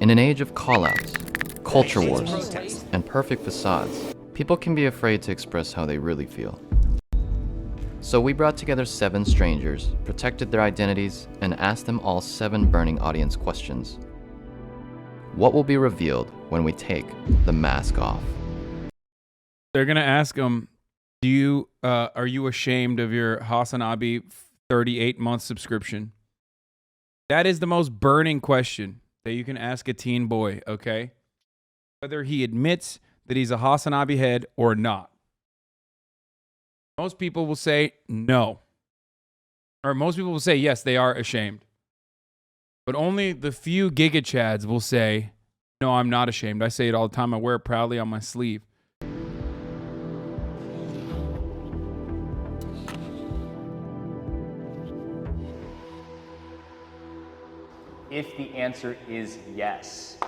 In an age of call-outs, culture wars, and perfect facades, people can be afraid to express how they really feel. So we brought together 7 strangers, protected their identities, and asked them all 7 burning audience questions. What will be revealed when we take the mask off? They're gonna ask them, are you ashamed of your HasanAbi 38-month subscription? That is the most burning question that you can ask a teen boy, okay? Whether he admits that he's a HasanAbi head or not. Most people will say no. Or most people will say yes, they are ashamed. But only the few Giga Chads will say, no, I'm not ashamed. I say it all the time. I wear it proudly on my sleeve. If the answer is yes,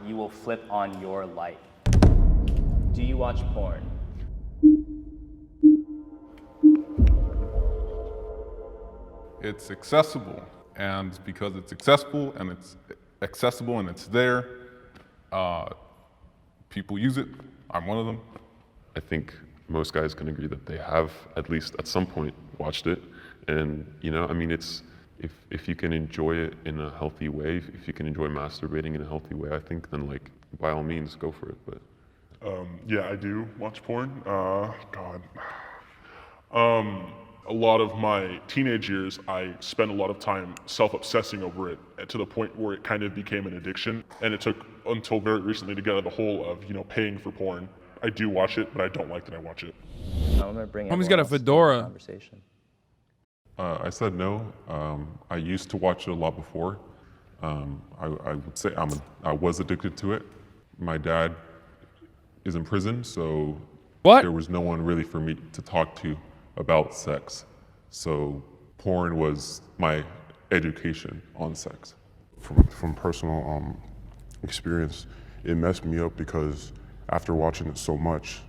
you will flip on your light. Do you watch porn? It's accessible, and because it's accessible and it's there, people use it. I'm one of them. I think most guys can agree that they have at least at some point watched it, and I mean, it's if you can enjoy it in a healthy way, if you can enjoy masturbating in a healthy way, I think then like by all means go for it. But yeah, I do watch porn. A lot of my teenage years, I spent a lot of time self-obsessing over it to the point where it kind of became an addiction. And it took until very recently to get out of the hole of, paying for porn. I do watch it, but I don't like that I watch it. I'm gonna bring Homie's got a fedora. Conversation. I said no. I used to watch it a lot before. I would say I was addicted to it. My dad is in prison, so there was no one really for me to talk to about sex. So porn was my education on sex. From personal experience, it messed me up because after watching it so much,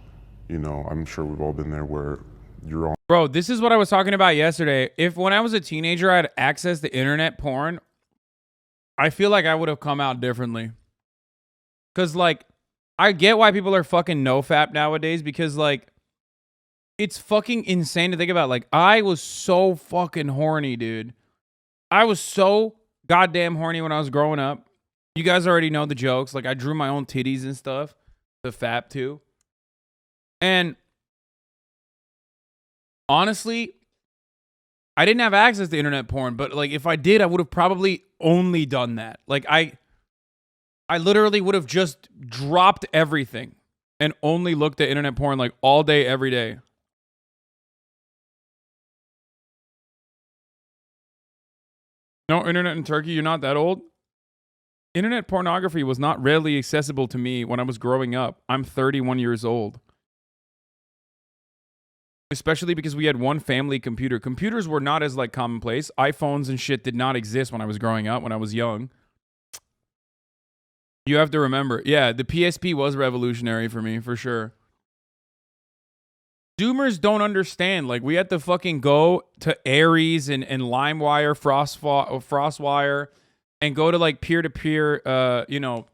I'm sure we've all been there where you're on. Bro, this is what I was talking about yesterday. When I was a teenager, I had access to internet porn, I feel like I would have come out differently. Because, I get why people are fucking nofap nowadays because, it's fucking insane to think about. I was so fucking horny, dude. I was so goddamn horny when I was growing up. You guys already know the jokes. I drew my own titties and stuff. The fap, too. And honestly, I didn't have access to internet porn, but if I did, I would have probably only done that. I literally would have just dropped everything and only looked at internet porn all day, every day. No internet in Turkey? You're not that old? Internet pornography was not readily accessible to me when I was growing up. I'm 31 years old. Especially because we had one family computer. Computers were not as commonplace. iPhones and shit did not exist when I was growing up, when I was young. You have to remember. Yeah, the PSP was revolutionary for me, for sure. Zoomers don't understand. We had to fucking go to Aries and LimeWire, FrostWire, and go to peer-to-peer,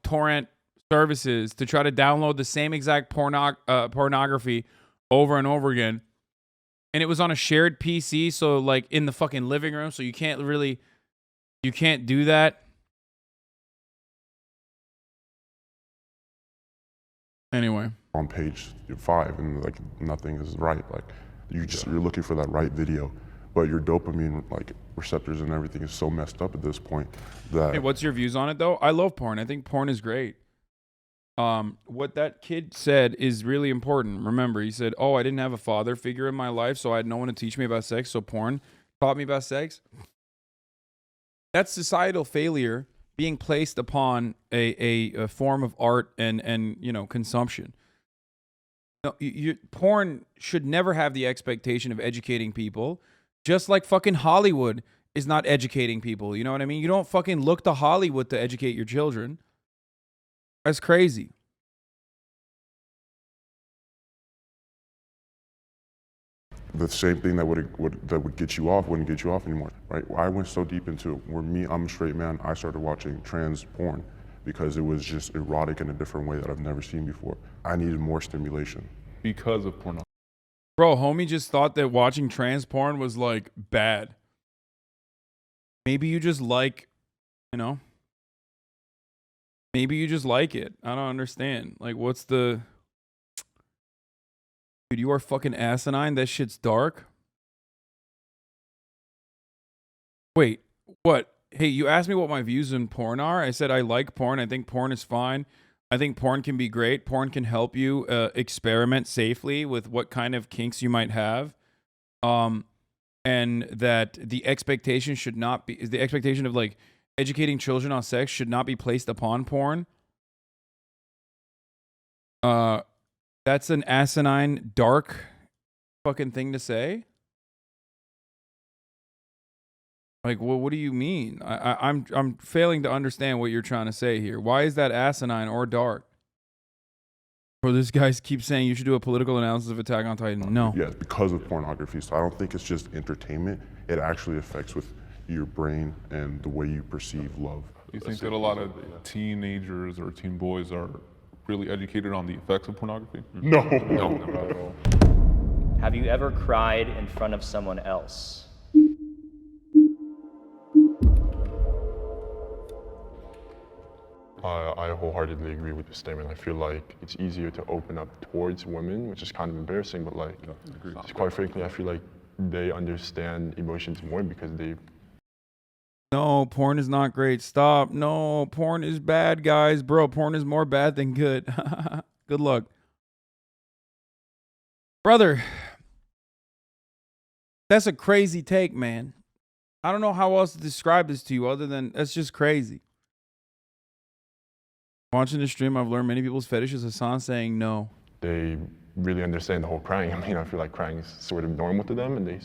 torrent services to try to download the same exact pornography over and over again. And it was on a shared PC, so in the fucking living room, so you can't do that. Anyway. On page 5 and nothing is right. You're looking for that right video, but your dopamine receptors and everything is so messed up at this point that. Hey, what's your views on it though? I love porn. I think porn is great. What that kid said is really important. Remember, he said, "Oh, I didn't have a father figure in my life, so I had no one to teach me about sex. So porn taught me about sex." That's societal failure being placed upon a form of art and consumption. No, porn should never have the expectation of educating people, just like fucking Hollywood is not educating people. You know what I mean? You don't fucking look to Hollywood to educate your children. That's crazy. The same thing that would get you off wouldn't get you off anymore, right? I went so deep into it where I'm a straight man, I started watching trans porn because it was just erotic in a different way that I've never seen before. I needed more stimulation. Because of pornography. Bro, homie just thought that watching trans porn was like bad. Maybe you just like, you know, maybe you just like it. I don't understand. Like, what's the... Dude, you are fucking asinine. That shit's dark. Wait, what? Hey, you asked me what my views on porn are. I said I like porn. I think porn is fine. I think porn can be great. Porn can help you experiment safely with what kind of kinks you might have. And that the expectation should not be... The expectation of, like, educating children on sex should not be placed upon porn. That's an asinine, dark fucking thing to say. Like, well, what do you mean? I'm failing to understand what you're trying to say here. Why is that asinine or dark? Or this guy keeps saying you should do a political analysis of Attack on Titan. No. Yes, because of pornography. So I don't think it's just entertainment. It actually affects with your brain and the way you perceive love. You think that a lot of teenagers or teen boys are really educated on the effects of pornography? No. No, not at all. Have you ever cried in front of someone else? I wholeheartedly agree with the statement. I feel like it's easier to open up towards women, which is kind of embarrassing, but like, just quite frankly, I feel like they understand emotions more because they... No, porn is not great. Stop. No, porn is bad, guys. Bro, porn is more bad than good. Good luck. Brother, that's a crazy take, man. I don't know how else to describe this to you other than that's just crazy. Watching the stream, I've learned many people's fetishes. Hasan saying no. They really understand the whole crying. I mean, I feel like crying is sort of normal to them and they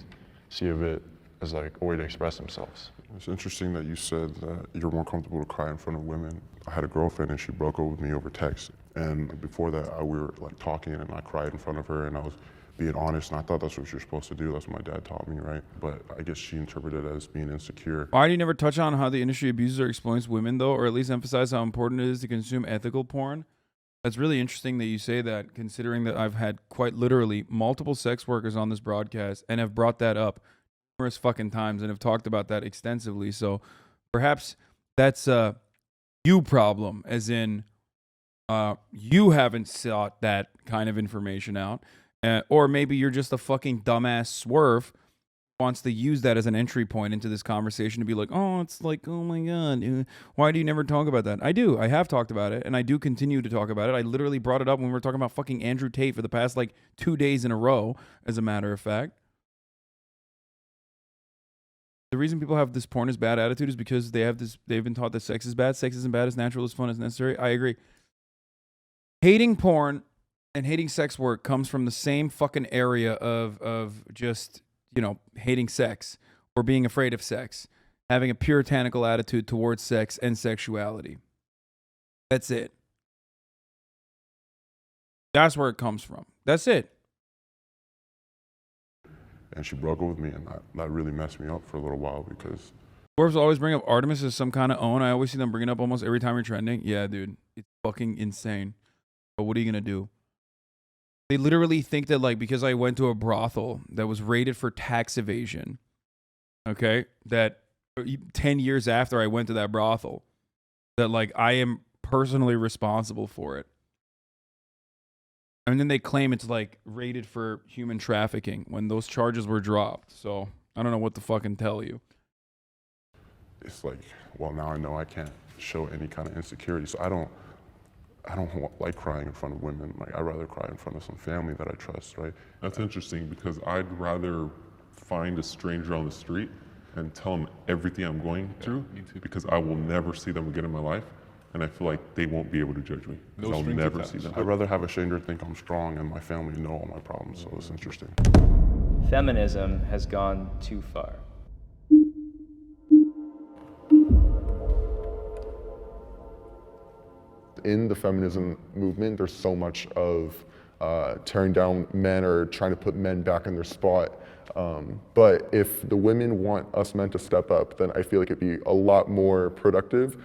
see it as like a way to express themselves. It's interesting that you said that you're more comfortable to cry in front of women. I had a girlfriend and she broke up with me over text. And before that, we were like talking and I cried in front of her and I was being honest and I thought that's what you're supposed to do. That's what my dad taught me, right? But I guess she interpreted it as being insecure. Why do you never touch on how the industry abuses or exploits women, though, or at least emphasize how important it is to consume ethical porn? That's really interesting that you say that, considering that I've had quite literally multiple sex workers on this broadcast and have brought that up numerous fucking times and have talked about that extensively. So perhaps that's a you problem, as in you haven't sought that kind of information out. Or maybe you're just a fucking dumbass swerve who wants to use that as an entry point into this conversation to be like, oh, it's like, oh my God, why do you never talk about that? I do. I have talked about it, and I do continue to talk about it. I literally brought it up when we were talking about fucking Andrew Tate for the past, like, 2 days in a row, as a matter of fact. The reason people have this porn is bad attitude is because they've been taught that sex is bad. Sex isn't bad. It's natural. It's fun. It's necessary. I agree. Hating porn and hating sex work comes from the same fucking area of just, you know, hating sex or being afraid of sex, having a puritanical attitude towards sex and sexuality. That's it. That's where it comes from. That's it. And she broke up with me and that really messed me up for a little while because... Dwarves always bring up Artemis as some kind of own. I always see them bring it up almost every time you're trending. Yeah, dude. It's fucking insane. But what are you going to do? They literally think that, like, because I went to a brothel that was raided for tax evasion, okay, that 10 years after I went to that brothel, that, like, I am personally responsible for it. And then they claim it's, like, raided for human trafficking when those charges were dropped. So I don't know what to fucking tell you. It's like, well, now I know I can't show any kind of insecurity. So I don't like crying in front of women. Like, I'd rather cry in front of some family that I trust, right? That's interesting because I'd rather find a stranger on the street and tell them everything I'm going through because I will never see them again in my life. And I feel like they won't be able to judge me because I'll never see them. I'd rather have a stranger think I'm strong and my family know all my problems, so it's interesting. Feminism has gone too far. In the feminism movement, there's so much of tearing down men or trying to put men back in their spot. But if the women want us men to step up, then I feel like it'd be a lot more productive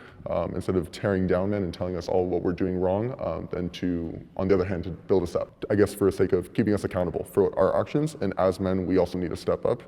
instead of tearing down men and telling us all what we're doing wrong, than to, on the other hand, to build us up. I guess for the sake of keeping us accountable for our actions, and as men, we also need to step up.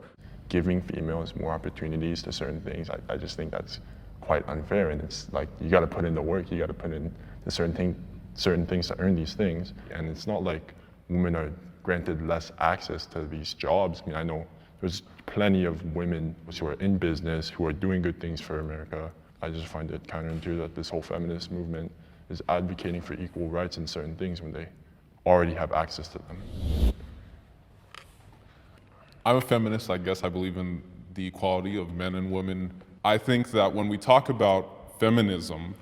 Giving females more opportunities to certain things, I just think that's quite unfair. And it's like, you got to put in the work, you got to put in the certain things to earn these things. And it's not like women are granted less access to these jobs. I mean, I know there's plenty of women who are in business, who are doing good things for America. I just find it counterintuitive that this whole feminist movement is advocating for equal rights in certain things when they already have access to them. I'm a feminist, I guess. I believe in the equality of men and women. I think that when we talk about feminism,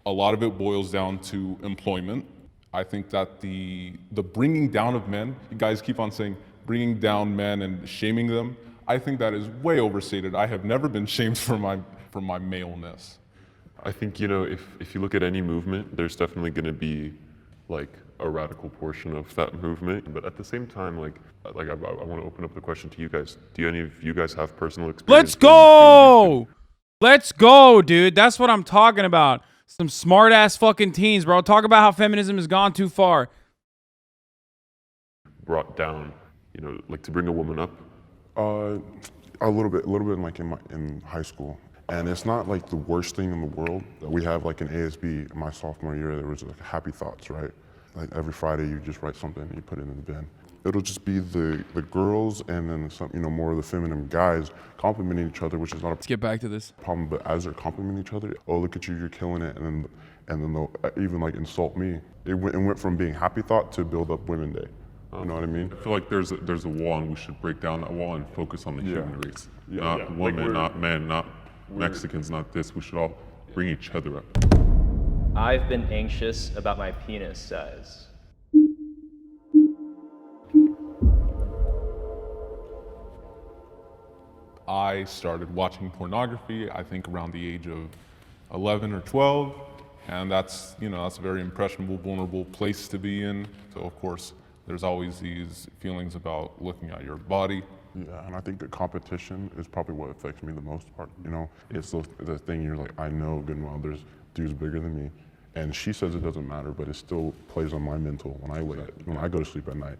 a lot of it boils down to employment. I think that the bringing down of men, you guys keep on saying bringing down men and shaming them, I think that is way overstated. I have never been shamed for my maleness. I think, you know, if you look at any movement, there's definitely going to be like a radical portion of that movement. But at the same time, like I want to open up the question to you guys. Do any of you guys have personal experience? Let's go! Let's go, dude. That's what I'm talking about. Some smart ass fucking teens, bro. Talk about how feminism has gone too far. Brought down, you know, like to bring a woman up? A little bit like in high school. And it's not like the worst thing in the world. We have like an ASB my sophomore year, there was like happy thoughts, right? Like every Friday you just write something and you put it in the bin. It'll just be the girls and then some, you know, more of the feminine guys complimenting each other, which is not a Let's get back to this problem, but as they're complimenting each other, oh, look at you, you're killing it, and then they'll even like insult me. It went from being happy thought to build up Women Day. You know what I mean? I feel like there's a wall and we should break down that wall and focus on the human race. Not women, Like not men, not Mexicans, not this. We should all bring each other up. I've been anxious about my penis size. I started watching pornography, I think around the age of 11 or 12, and that's a very impressionable, vulnerable place to be in. So of course, there's always these feelings about looking at your body. Yeah, and I think the competition is probably what affects me the most part. You know, it's the thing you're like, I know good and well there's dudes bigger than me, and she says it doesn't matter, but it still plays on my mental when I go to sleep at night.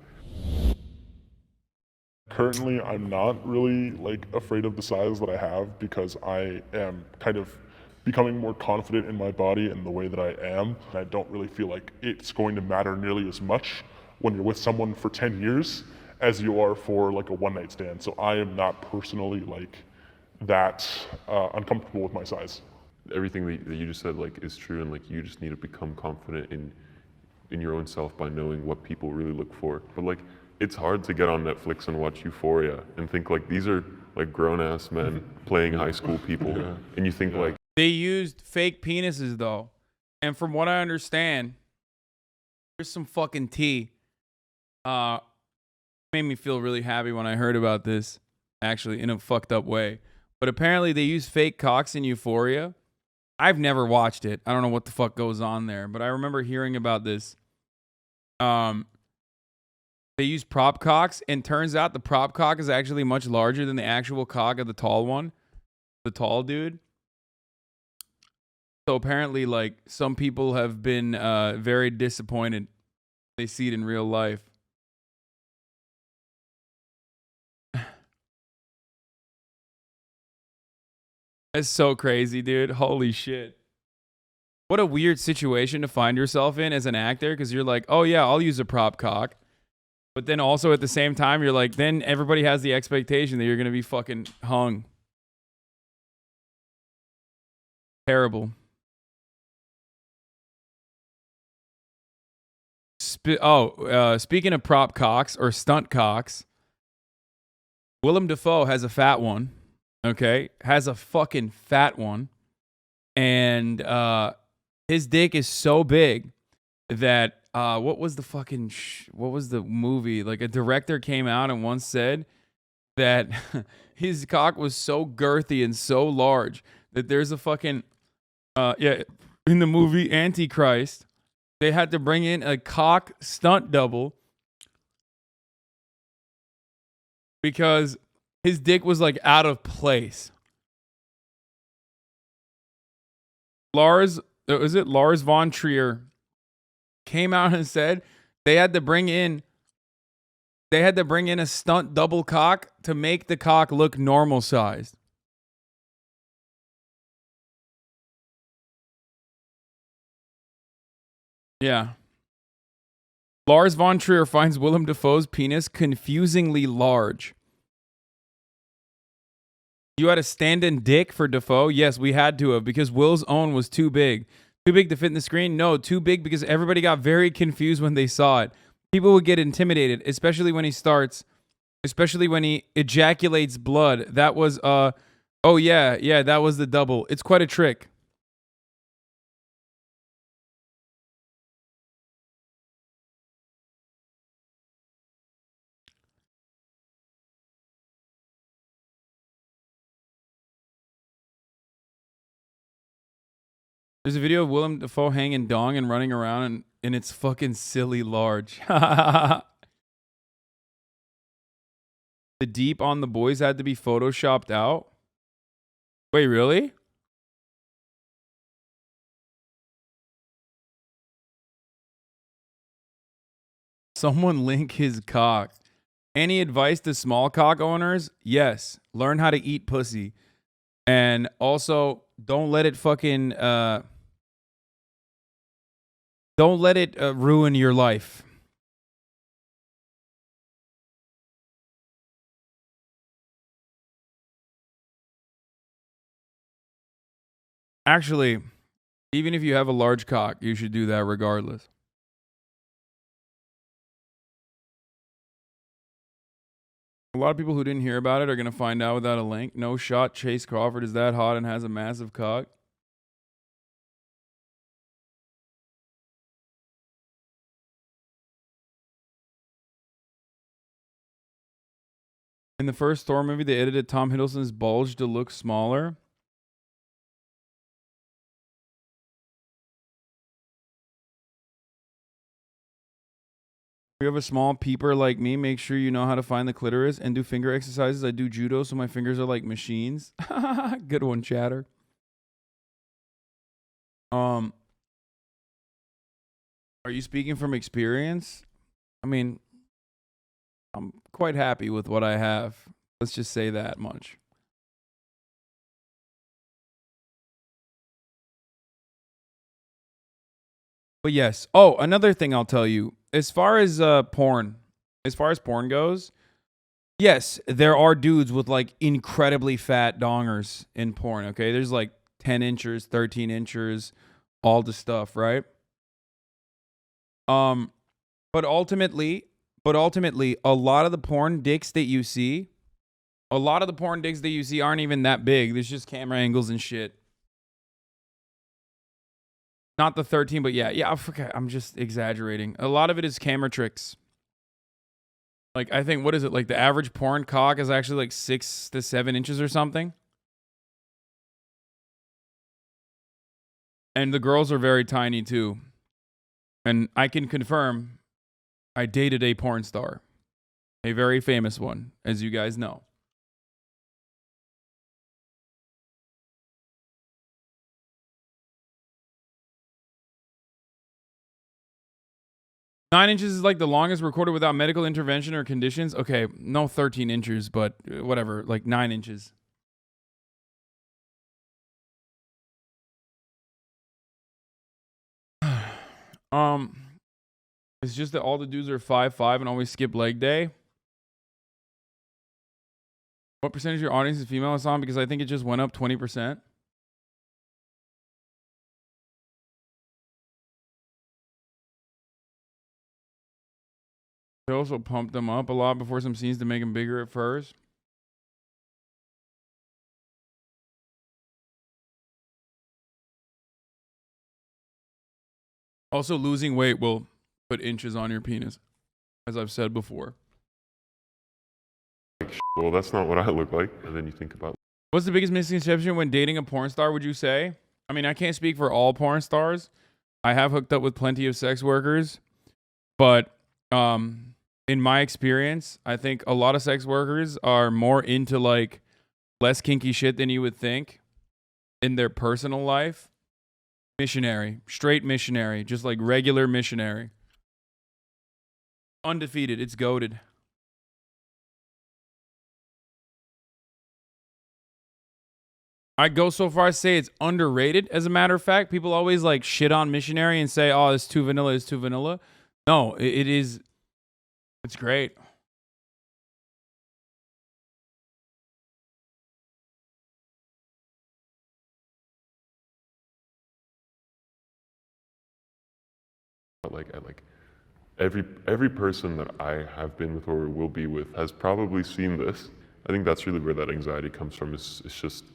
Currently, I'm not really like afraid of the size that I have because I am kind of becoming more confident in my body and the way that I am. I don't really feel like it's going to matter nearly as much when you're with someone for 10 years as you are for like a one-night stand. So I am not personally like that uncomfortable with my size. Everything that you just said like is true, and like you just need to become confident in your own self by knowing what people really look for. But like, it's hard to get on Netflix and watch Euphoria and think like these are like grown-ass men playing high school people, and you think like they used fake penises though, and from what I understand, there's some fucking tea. Made me feel really happy when I heard about this, actually, in a fucked up way. But apparently they use fake cocks in Euphoria. I've never watched it. I don't know what the fuck goes on there, but I remember hearing about this. They use prop cocks, and turns out the prop cock is actually much larger than the actual cock of the tall one, the tall dude. So apparently, like, some people have been very disappointed. They see it in real life. That's so crazy, dude. Holy shit. What a weird situation to find yourself in as an actor, because you're like, oh yeah, I'll use a prop cock. But then also at the same time, you're like, then everybody has the expectation that you're going to be fucking hung. Terrible. Speaking of prop cocks or stunt cocks, Willem Dafoe has a fat one. Okay, has a fucking fat one, and his dick is so big that what was the movie? Like, a director came out and once said that his cock was so girthy and so large that there's a fucking in the movie Antichrist, they had to bring in a cock stunt double because his dick was like out of place. Lars von Trier came out and said they had to bring in a stunt double cock to make the cock look normal sized. Yeah. Lars von Trier finds Willem Dafoe's penis confusingly large. You had a stand-in dick for Dafoe? Yes, we had to have, because Will's own was too big. Too big to fit in the screen? No, too big because everybody got very confused when they saw it. People would get intimidated, especially when he ejaculates blood. That was, oh yeah, that was the double. It's quite a trick. There's a video of Willem Dafoe hanging dong and running around, and it's fucking silly large. The deep on the boys had to be photoshopped out. Wait, really? Someone link his cock. Any advice to small cock owners? Yes. Learn how to eat pussy. And also, don't let it fucking... don't let it ruin your life. Actually, even if you have a large cock, you should do that regardless. A lot of people who didn't hear about it are going to find out without a link. No shot. Chase Crawford is that hot and has a massive cock. In the first Thor movie, they edited Tom Hiddleston's bulge to look smaller. If you have a small peeper like me, make sure you know how to find the clitoris and do finger exercises. I do judo, so my fingers are like machines. Good one, chatter. Are you speaking from experience? I mean, I'm quite happy with what I have. Let's just say that much. But yes. Oh, another thing I'll tell you. As far as porn goes, yes, there are dudes with like incredibly fat dongers in porn, okay? There's like 10 inches, 13 inches, all the stuff, right? But ultimately, a lot of the porn dicks that you see aren't even that big. There's just camera angles and shit. Not the 13, but yeah, I forget. I'm just exaggerating. A lot of it is camera tricks. Like, I think, what is it? Like, the average porn cock is actually like 6 to 7 inches or something. And the girls are very tiny, too. And I can confirm, I dated a porn star. A very famous one, as you guys know. Nine inches is like the longest recorded without medical intervention or conditions. Okay, no 13 inches, but whatever, like 9 inches. It's just that all the dudes are 5'5" and always skip leg day. What percentage of your audience is female, Hasan? Because I think it just went up 20%. They also pumped them up a lot before some scenes to make them bigger at first. Also, losing weight will put inches on your penis, as I've said before. Well, that's not what I look like. And then you think about... What's the biggest misconception when dating a porn star, would you say? I mean, I can't speak for all porn stars. I have hooked up with plenty of sex workers. But in my experience, I think a lot of sex workers are more into like less kinky shit than you would think in their personal life. Missionary, straight missionary, just like regular missionary. Undefeated, it's goated. I'd go so far as to say it's underrated. As a matter of fact, people always like shit on missionary and say, "Oh, it's too vanilla, it's too vanilla." No, it is. It's great. But like every person that I have been with or will be with has probably seen this. I think that's really where that anxiety comes from. Is just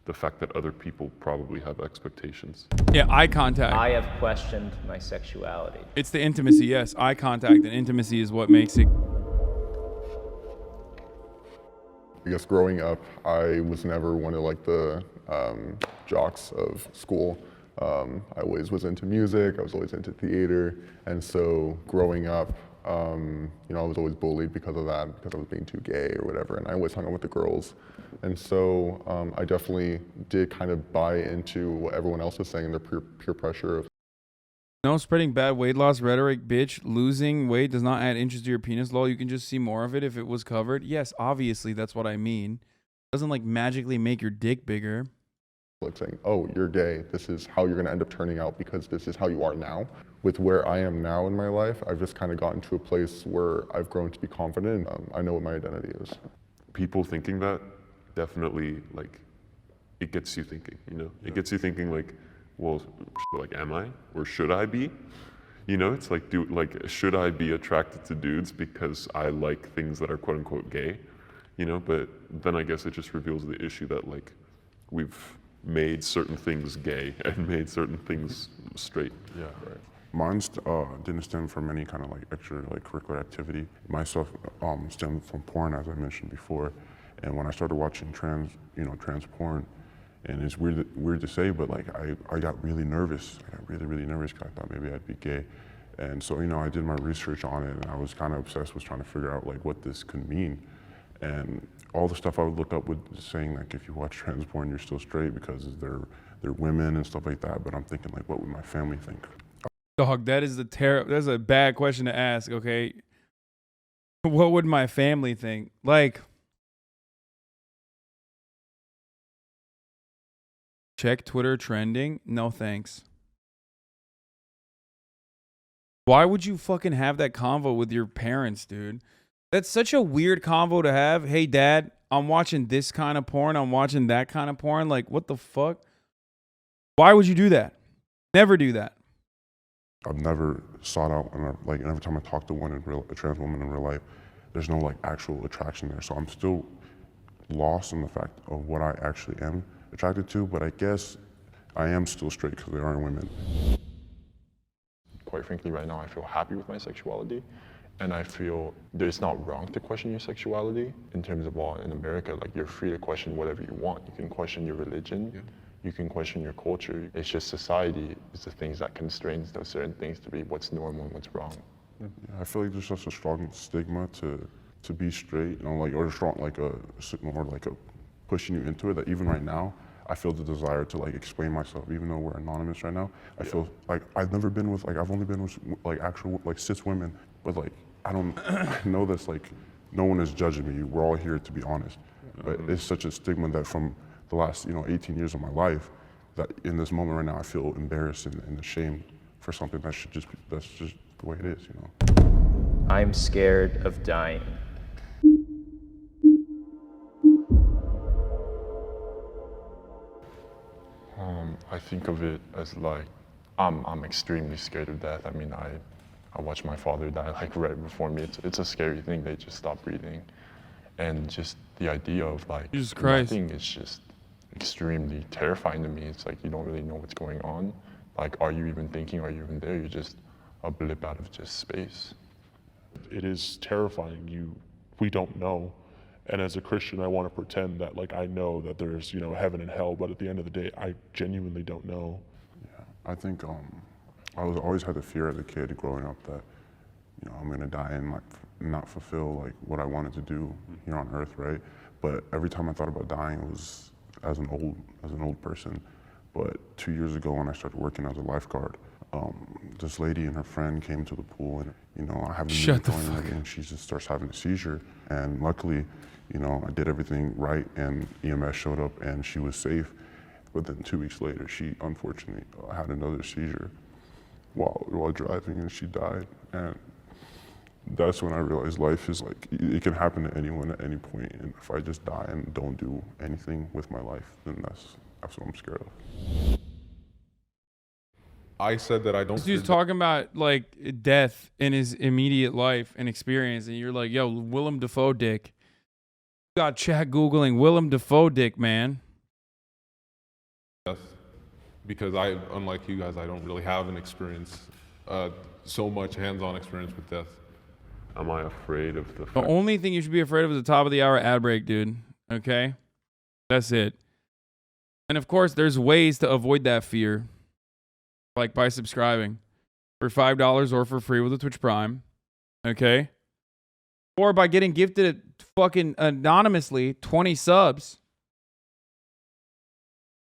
the fact that other people probably have expectations. Yeah, eye contact. I have questioned my sexuality. It's the intimacy, yes. Eye contact and intimacy is what makes it. I guess growing up, I was never one of like the jocks of school. I always was into music, I was always into theater, and so growing up, you know, I was always bullied because of that, because I was being too gay or whatever, and I always hung out with the girls. And so I definitely did kind of buy into what everyone else was saying, the peer pressure of. No, spreading bad weight loss rhetoric, bitch. Losing weight does not add inches to your penis, lol. You can just see more of it if it was covered. Yes, obviously, that's what I mean. It doesn't like magically make your dick bigger. Like saying, oh, you're gay, this is how you're gonna end up turning out because this is how you are now. With where I am now in my life, I've just kind of gotten to a place where I've grown to be confident. I know what my identity is. People thinking that definitely, like, it gets you thinking, you know? It gets you thinking like, well, like, am I or should I be? You know, it's like, should I be attracted to dudes because I like things that are quote unquote gay? You know, but then I guess it just reveals the issue that like we've made certain things gay and made certain things straight. Yeah, right. Mine didn't stem from any kind of like extra like curricular activity. My stuff stemmed from porn, as I mentioned before. And when I started watching trans porn, and it's weird to say, but like I got really nervous. I got really nervous because I thought maybe I'd be gay. And so, you know, I did my research on it, and I was kind of obsessed with trying to figure out like what this could mean. And all the stuff I would look up was saying like, if you watch trans porn, you're still straight because they're women and stuff like that. But I'm thinking like, what would my family think? Dog, that's a bad question to ask, okay? What would my family think? Like, check Twitter trending? No thanks. Why would you fucking have that convo with your parents, dude? That's such a weird convo to have. Hey, Dad, I'm watching this kind of porn. I'm watching that kind of porn. Like, what the fuck? Why would you do that? Never do that. I've never sought out, like every time I talk to a trans woman in real life, there's no like actual attraction there. So I'm still lost in the fact of what I actually am attracted to, but I guess I am still straight because they are women. Quite frankly, right now I feel happy with my sexuality, and I feel that it's not wrong to question your sexuality in terms of law in America. Like, you're free to question whatever you want. You can question your religion. Yeah. You can question your culture. It's just society is the things that constrains those certain things to be what's normal and what's wrong. Yeah, I feel like there's such a strong stigma to be straight, you know, like, or strong, like more like a pushing you into it, that even right now, I feel the desire to like explain myself, even though we're anonymous right now. I feel like I've only been with like actual like cis women, but like I know this, like no one is judging me. We're all here to be honest. But it's such a stigma that from the last 18 years of my life, that in this moment right now I feel embarrassed and ashamed for something that's just the way it is, I'm scared of dying. I think of it as like, I'm extremely scared of death. I mean, I watched my father die like right before me. It's a scary thing. They just stop breathing. And just the idea of like, Jesus Christ. nothing is just extremely terrifying to me. It's like, you don't really know what's going on. Like, are you even thinking? Are you even there? You're just a blip out of just space. It is terrifying. We don't know. And as a Christian, I want to pretend that like I know that there's heaven and hell, but at the end of the day, I genuinely don't know. Yeah, I think I always had the fear as a kid growing up that I'm gonna die and not fulfill like what I wanted to do here on earth, right? But every time I thought about dying, it was as an old person. But 2 years ago, when I started working as a lifeguard, this lady and her friend came to the pool, and I haven't been going already, and she just starts having a seizure. And luckily, I did everything right, and EMS showed up, and she was safe. But then 2 weeks later, she unfortunately had another seizure while driving, and she died. And that's when I realized life is like, it can happen to anyone at any point. And if I just die and don't do anything with my life, then that's what I'm scared of. I said that I don't. This dude's talking about like death in his immediate life and experience, and you're like, yo, Willem Dafoe dick. You got chat Googling Willem Dafoe dick, man. Yes, because unlike you guys, I don't really have an experience, so much hands-on experience with death. Am I afraid of the The only thing you should be afraid of is the top of the hour ad break, dude. Okay? That's it. And of course, there's ways to avoid that fear. Like by subscribing for $5 or for free with a Twitch Prime. Okay? Or by getting gifted fucking anonymously 20 subs.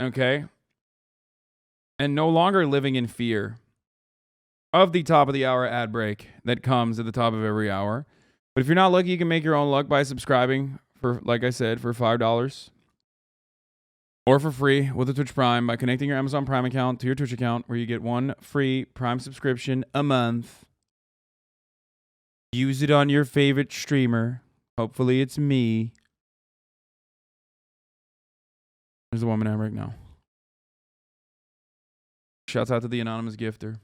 Okay? And no longer living in fear of the top of the hour ad break that comes at the top of every hour. But if you're not lucky, you can make your own luck by subscribing for, like I said, for $5 or for free with a Twitch Prime by connecting your Amazon Prime account to your Twitch account, where you get one free Prime subscription a month. Use it on your favorite streamer. Hopefully it's me. There's a woman ad break now. Shouts out to the anonymous gifter.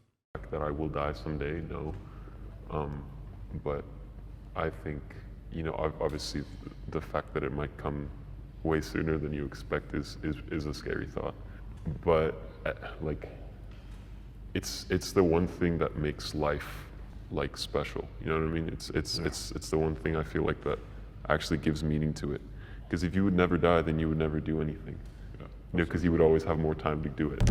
that I will die someday? No. But I think, obviously the fact that it might come way sooner than you expect is a scary thought. But it's the one thing that makes life like special. You know what I mean? It's the one thing I feel like that actually gives meaning to it. Because if you would never die, then you would never do anything. Because you would always have more time to do it.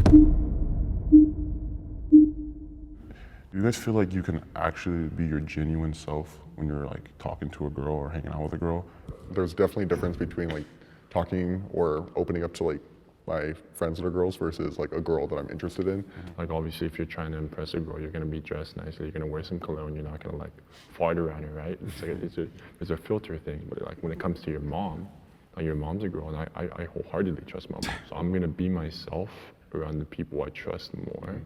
Do you guys feel like you can actually be your genuine self when you're like talking to a girl or hanging out with a girl? There's definitely a difference between like talking or opening up to like my friends that are girls versus like a girl that I'm interested in. Like obviously if you're trying to impress a girl, you're gonna be dressed nicely, you're gonna wear some cologne, you're not gonna like fart around her, right? It's like it's a filter thing. But like when it comes to your mom, like your mom's a girl, and I wholeheartedly trust my mom. So I'm gonna be myself around the people I trust more.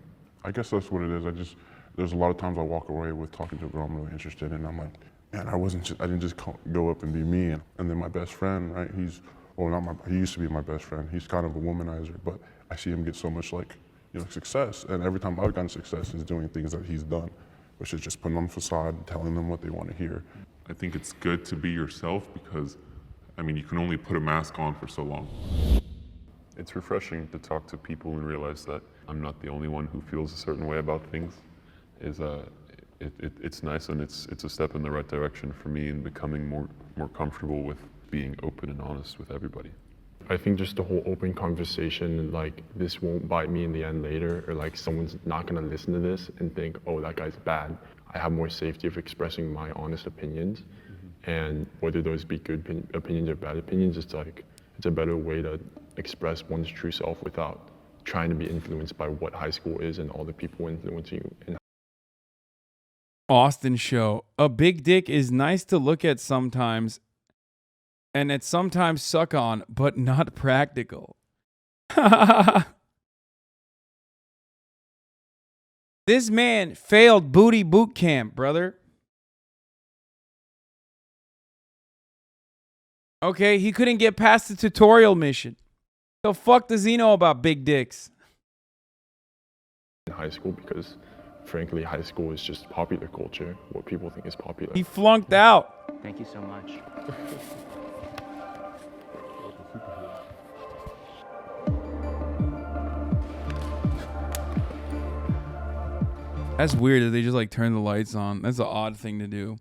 I guess that's what it is. There's a lot of times I walk away with talking to a girl I'm really interested in, and I'm like, man, I didn't just go up and be me. And then my best friend, right? He used to be my best friend. He's kind of a womanizer, but I see him get so much success. And every time I've gotten success is doing things that he's done, which is just putting on a facade, telling them what they want to hear. I think it's good to be yourself because, you can only put a mask on for so long. It's refreshing to talk to people and realize that I'm not the only one who feels a certain way about things. It's nice, and it's a step in the right direction for me in becoming more comfortable with being open and honest with everybody. I think just the whole open conversation, like this won't bite me in the end later, or like someone's not gonna listen to this and think, oh, that guy's bad. I have more safety of expressing my honest opinions, and whether those be good opinions or bad opinions, it's a better way to express one's true self without trying to be influenced by what high school is and all the people influencing you. Austin show. A big dick is nice to look at sometimes, and it's sometimes suck on, but not practical. This man failed booty boot camp, brother. Okay, he couldn't get past the tutorial mission. The fuck does he know about big dicks? In high school, because frankly, high school is just popular culture, what people think is popular. He flunked out. Thank you so much. That's weird that they just like turn the lights on. That's an odd thing to do.